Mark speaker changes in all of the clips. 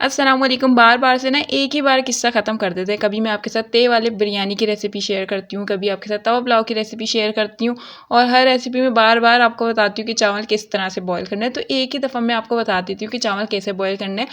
Speaker 1: अस्सलामुअलैकुम। बार-बार से ना एक ही बार किस्सा ख़त्म कर देते हैं। कभी मैं आपके साथ तवे वाले बिरयानी की रेसिपी शेयर करती हूँ, कभी आपके साथ तवा पुलाव की रेसिपी शेयर करती हूँ और हर रेसिपी में बार-बार आपको बताती हूँ कि चावल किस तरह से बॉयल करने हैं। तो एक ही दफ़ा मैं आपको बता देती हूँ कि चावल कैसे बॉयल करने हैं,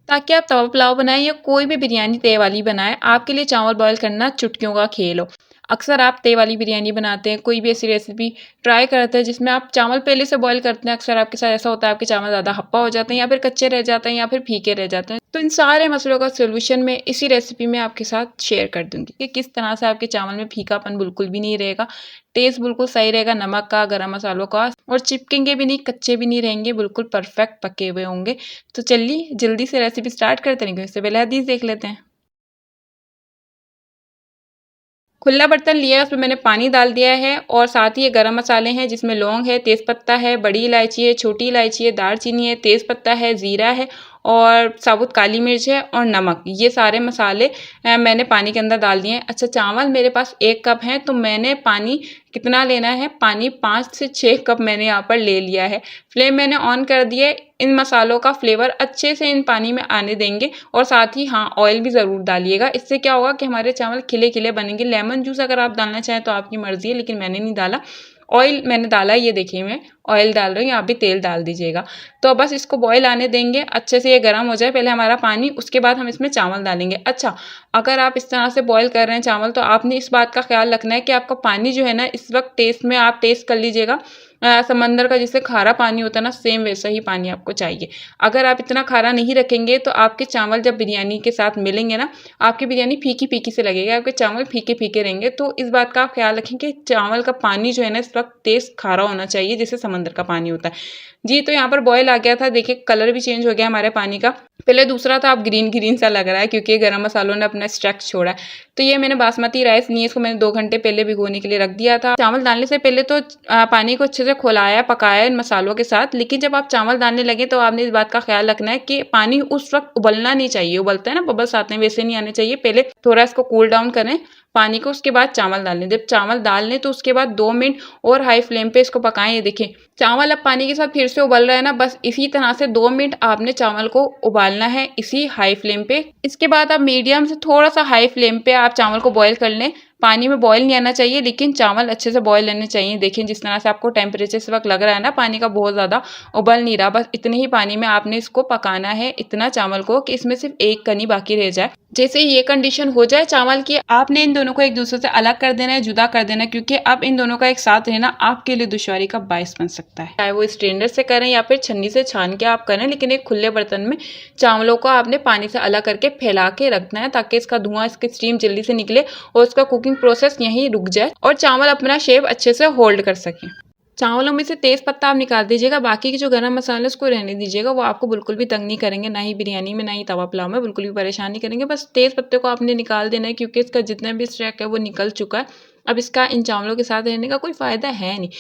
Speaker 1: ताकि आप तवा पुलाव बनाएँ या कोई भी बिरयानी तवे वाली बनाएँ, आपके लिए चावल बॉयल करना चुटकियों का खेल हो। अक्सर आप तवे वाली बिरयानी बनाते हैं, कोई भी ऐसी रेसिपी ट्राई करते हैं जिसमें आप चावल पहले से बॉयल करते हैं। अक्सर आपके साथ ऐसा होता है, आपके चावल ज़्यादा हप्पा हो जाते हैं या फिर कच्चे रह जाते हैं या फिर फीके रह जाते हैं। तो इन सारे मसलों का सॉल्यूशन मैं इसी रेसिपी में आपके साथ शेयर कर दूँगी कि किस तरह से आपके चावल में फीकापन बिल्कुल भी नहीं रहेगा, टेस्ट बिल्कुल सही रहेगा नमक का, गरम मसालों का, और चिपकेंगे भी नहीं, कच्चे भी नहीं रहेंगे, बिल्कुल परफेक्ट पके हुए होंगे। तो चलिए जल्दी से रेसिपी स्टार्ट करते हैं, इससे पहले हदीस देख लेते हैं। खुला बर्तन लिया है, उसमें मैंने पानी डाल दिया है और साथ ही ये गरम मसाले हैं जिसमें लौंग है, तेज़पत्ता है, बड़ी इलायची है, छोटी इलायची है, दालचीनी है, तेज़पत्ता है, ज़ीरा है और साबुत काली मिर्च है और नमक। ये सारे मसाले मैंने पानी के अंदर डाल दिए हैं। अच्छा, चावल मेरे पास 1 कप हैं, तो मैंने पानी कितना लेना है, पानी 5 से 6 कप मैंने यहाँ पर ले लिया है। फ्लेम मैंने ऑन कर दी है। इन मसालों का फ्लेवर अच्छे से इन पानी में आने देंगे और साथ ही हाँ, ऑयल भी ज़रूर डालिएगा। इससे क्या होगा कि हमारे चावल खिले-खिले बनेंगे। लेमन जूस अगर आप डालना चाहें तो आपकी मर्ज़ी है, लेकिन मैंने नहीं डाला। ऑयल मैंने डाला है, ये देखिए मैं ऑयल डाल रही हूँ, आप भी तेल डाल दीजिएगा। तो बस इसको बॉयल आने देंगे, अच्छे से ये गर्म हो जाए पहले हमारा पानी, उसके बाद हम इसमें चावल डालेंगे। अच्छा, अगर आप इस तरह से बॉयल कर रहे हैं चावल, तो आपने इस बात का ख़्याल रखना है कि आपका पानी जो है ना, इस वक़्त टेस्ट में आप टेस्ट कर लीजिएगा। समंदर का जैसे खारा पानी होता है ना, सेम वैसा ही पानी आपको चाहिए। अगर आप इतना खारा नहीं रखेंगे तो आपके चावल जब बिरयानी के साथ मिलेंगे ना, आपकी बिरयानी फीकी-फीकी से लगेगी, आपके चावल फीके-फीके रहेंगे। तो इस बात का आप ख़्याल रखें कि चावल का पानी जो है ना, इस वक़्त टेस्ट खारा होना चाहिए, जैसे समंदर का पानी होता है। जी, तो यहाँ पर बॉयल आ गया था, देखिए कलर भी चेंज हो गया हमारे पानी का। पहले दूसरा था, अब ग्रीन-ग्रीन सा लग रहा है क्योंकि गरम मसालों ने अपना स्ट्रेक्स छोड़ा है। तो ये मैंने बासमती राइस ली है, इसको मैंने 2 घंटे पहले भिगोने के लिए रख दिया था। चावल डालने से पहले तो पानी को अच्छे से खौलाया, पकाया इन मसालों के साथ, लेकिन जब आप चावल डालने लगे तो आपने इस बात का ख़्याल रखना है कि पानी उस वक़्त उबलना नहीं चाहिए। उबलता है ना, बबल्स आते हैं, वैसे नहीं आने चाहिए। पहले थोड़ा इसको कूल डाउन करें पानी को, उसके बाद चावल डाल लें। जब चावल डाल लें तो उसके बाद 2 मिनट और हाई फ्लेम पे इसको पकाएँ। ये देखिए चावल अब पानी के साथ फिर से उबल रहा है ना, बस इसी तरह से 2 मिनट आपने चावल को उबालना है इसी हाई फ्लेम पे। इसके बाद आप मीडियम से थोड़ा-सा हाई फ्लेम पे आप चावल को बॉयल कर लें। पानी में बॉयल नहीं आना चाहिए, लेकिन चावल अच्छे से बॉयल लेने चाहिए। देखिए जिस तरह से आपको टेम्परेचर इस वक़्त लग रहा है ना, पानी का बहुत ज़्यादा उबल नहीं रहा, बस इतने ही पानी में आपने इसको पकाना है, इतना चावल को कि इसमें सिर्फ़ एक कनी बाकी रह जाए। जैसे ही ये कंडीशन हो जाए चावल की, आपने इन दोनों को एक दूसरे से अलग कर देना है, जुदा कर देना है, क्योंकि अब इन दोनों का एक साथ रहना आपके लिए दुश्वारी का बायस बन सकता है। चाहे वो स्ट्रेनर से करें या फिर छन्नी से छान के आप करें, लेकिन एक खुले बर्तन में चावलों को आपने पानी से अलग करके फैला के रखना है, ताकि इसका धुआं, इसकी स्टीम जल्दी से निकले और उसका कुकिंग प्रोसेस यहीं रुक जाए और चावल अपना शेप अच्छे से होल्ड कर सकें। चावलों में से तेज़ पत्ता आप निकाल दीजिएगा, बाकी के जो गरम मसाले उसको रहने दीजिएगा। वो आपको बिल्कुल भी तंग नहीं करेंगे, ना ही बिरयानी में, ना ही तवा पुलाव में बिल्कुल भी परेशान नहीं करेंगे। बस तेज़ पत्ते को आपने निकाल देना है, क्योंकि इसका जितना भी स्टैक है वो निकल चुका है। अब इसका इन चावलों के साथ रहने का कोई फ़ायदा है नहीं।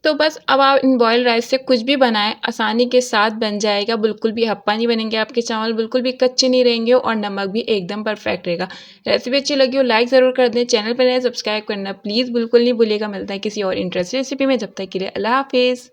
Speaker 1: तो बस अब आप इन बॉइल्ड राइस से कुछ भी बनाएँ, आसानी के साथ बन जाएगा। बिल्कुल भी हप्पा नहीं बनेंगे आपके चावल, बिल्कुल भी कच्चे नहीं रहेंगे और नमक भी एकदम परफेक्ट रहेगा। रेसिपी अच्छी लगी हो लाइक ज़रूर कर दें, चैनल पर नए सब्सक्राइब करना प्लीज़ बिल्कुल नहीं भूलिएगा। मिलता है किसी और इंटरेस्टिंग रेसिपी में, जब तक के लिए अल्लाह हाफ़िज़।